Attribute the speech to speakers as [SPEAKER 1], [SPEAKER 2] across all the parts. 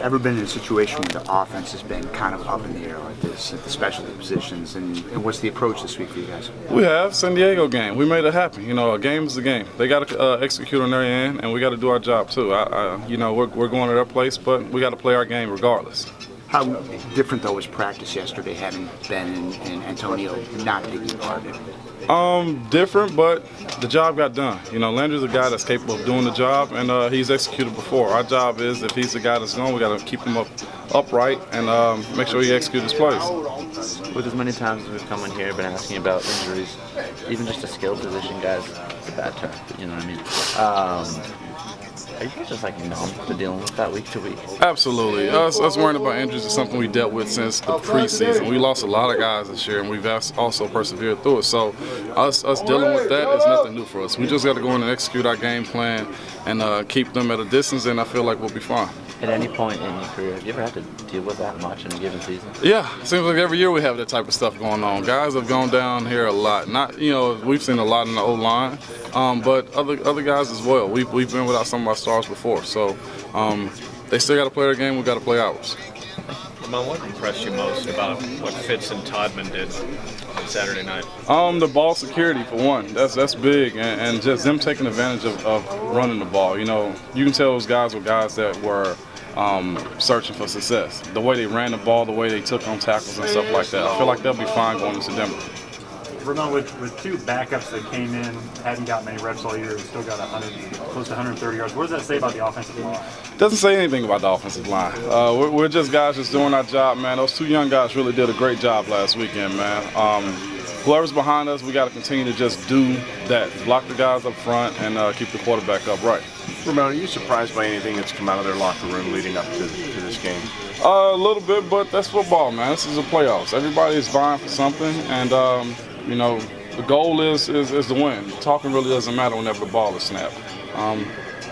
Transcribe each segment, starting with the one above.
[SPEAKER 1] ever been in a situation where the offense has been kind of up in the air like this at the specialty positions? And what's the approach this week for you guys?
[SPEAKER 2] We have San Diego game. We made it happen. You know, a game is a game. They got to execute on their end, and we got to do our job too. You know, we're going to their place, but we got to play our game regardless.
[SPEAKER 1] How different though was practice yesterday, having Ben and Antonio not taking part in it?
[SPEAKER 2] Different, but the job got done. You know, Landry's a guy that's capable of doing the job, and he's executed before. Our job is, if he's the guy that's going, we got to keep him upright and make sure he executes his plays.
[SPEAKER 3] With as many times as we've come in here, been asking about injuries, even just a skill position, guys, it's a bad term, you know what I mean? Are you guys just like numb to dealing with that week to week?
[SPEAKER 2] Absolutely. Us worrying about injuries is something we dealt with since the preseason. We lost a lot of guys this year, and we've also persevered through it. So us dealing with that is nothing new for us. We just got to go in and execute our game plan and keep them at a distance, and I feel like we'll be fine.
[SPEAKER 3] At any point in your career, have you ever had to deal with that much in a given season?
[SPEAKER 2] Yeah, it seems like every year we have that type of stuff going on. Guys have gone down here a lot. Not, you know, we've seen a lot in the O-line, but other guys as well. We've been without some of our stars before, so they still got to play their game. We got to play ours.
[SPEAKER 4] Ramon, what impressed you most about what Fitz and Todman did on Saturday night?
[SPEAKER 2] The ball security for one. That's big, and just them taking advantage of running the ball. You know, you can tell those guys were guys that were searching for success. The way they ran the ball, the way they took on tackles and stuff like that. I feel like they'll be fine going into Denver.
[SPEAKER 5] Ramon, with two backups that came in, hadn't got many reps all year, and still got close to 130 yards, what does that say about the offensive line?
[SPEAKER 2] Doesn't say anything about the offensive line. We're just guys just doing our job, man. Those two young guys really did a great job last weekend, man. Whoever's behind us, we got to continue to just do that. Block the guys up front and keep the quarterback upright.
[SPEAKER 6] Ramon, are you surprised by anything that's come out of their locker room leading up to this game?
[SPEAKER 2] A little bit, but that's football, man. This is the playoffs. Everybody is vying for something, and you know, the goal is to win. Talking really doesn't matter whenever the ball is snapped.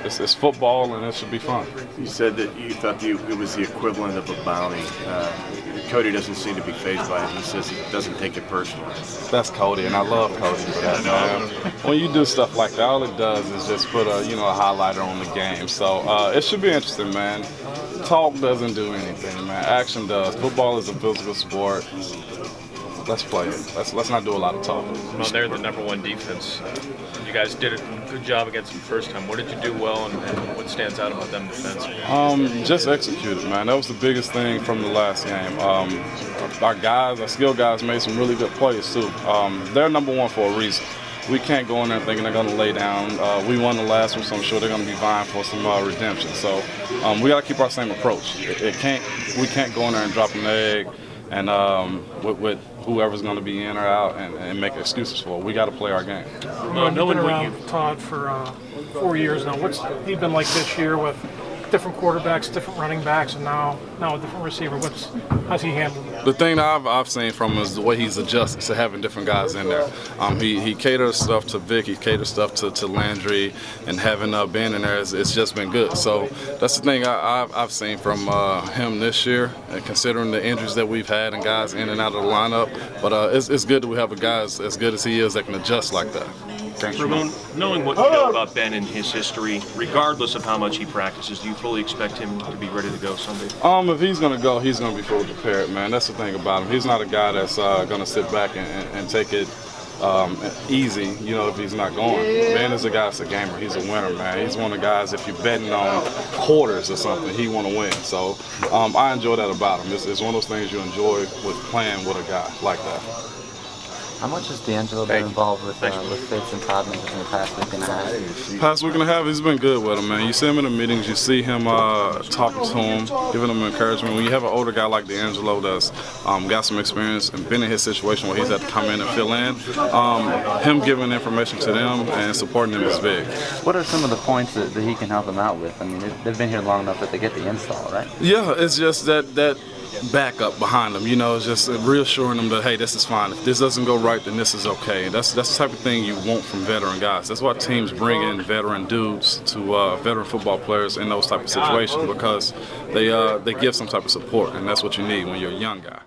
[SPEAKER 2] It's football, and it should be fun.
[SPEAKER 6] You said that you thought it was the equivalent of a bounty. Cody doesn't seem to be fazed by it. He says he doesn't take it personally.
[SPEAKER 2] That's Cody, and I love Cody for that, man. When you do stuff like that, all it does is just put a highlighter on the game. So it should be interesting, man. Talk doesn't do anything, man. Action does. Football is a physical sport. Let's play it. Let's not do a lot of talking.
[SPEAKER 4] Well, they're the #1 defense. You guys did a good job against them first time. What did you do well, and what stands out about them defensively?
[SPEAKER 2] Just execute it, man. That was the biggest thing from the last game. Our skilled guys made some really good plays too. They're #1 for a reason. We can't go in there thinking they're going to lay down. We won the last one, so I'm sure they're going to be vying for some redemption. So we got to keep our same approach. We can't go in there and drop an egg and with whoever's going to be in or out and make excuses for it. We got to play our game.
[SPEAKER 7] You've been around Todd for 4 years now. What's he been like this year with different quarterbacks, different running backs, and now a different receiver? How's he handled it?
[SPEAKER 2] The thing that I've seen from him is the way he's adjusted to having different guys in there. He caters stuff to Vic, he caters stuff to Landry, and having Ben in there, it's just been good. So that's the thing I've seen from him this year, considering the injuries that we've had and guys in and out of the lineup. But it's good that we have a guy as good as he is that can adjust like that.
[SPEAKER 1] Thanks,
[SPEAKER 8] Ramon, knowing what you know about Ben and his history, regardless of how much he practices, do you fully expect him to be ready to go Sunday?
[SPEAKER 2] If he's going to go, he's going to be fully prepared, man. That's the thing about him. He's not a guy that's going to sit back and take it easy, if he's not going. Ben is a guy that's a gamer. He's a winner, man. He's one of the guys, if you're betting on quarters or something, he want to win. So I enjoy that about him. It's one of those things you enjoy with playing with a guy like that.
[SPEAKER 3] How much has D'Angelo been involved with Fitz and Todman just in the past week and a half?
[SPEAKER 2] Past week and a half, he's been good with him, man. You see him in the meetings, you see him talking to him, giving him encouragement. When you have an older guy like D'Angelo that's got some experience and been in his situation where he's had to come in and fill in, him giving information to them and supporting them is big.
[SPEAKER 3] What are some of the points that he can help them out with? I mean, they've been here long enough that they get the install, right?
[SPEAKER 2] Yeah, it's just that backup behind them, it's just reassuring them that, hey, this is fine. If this doesn't go right, then this is okay. That's the type of thing you want from veteran guys. That's why teams bring in veteran dudes to veteran football players in those type of situations, because they give some type of support, and that's what you need when you're a young guy.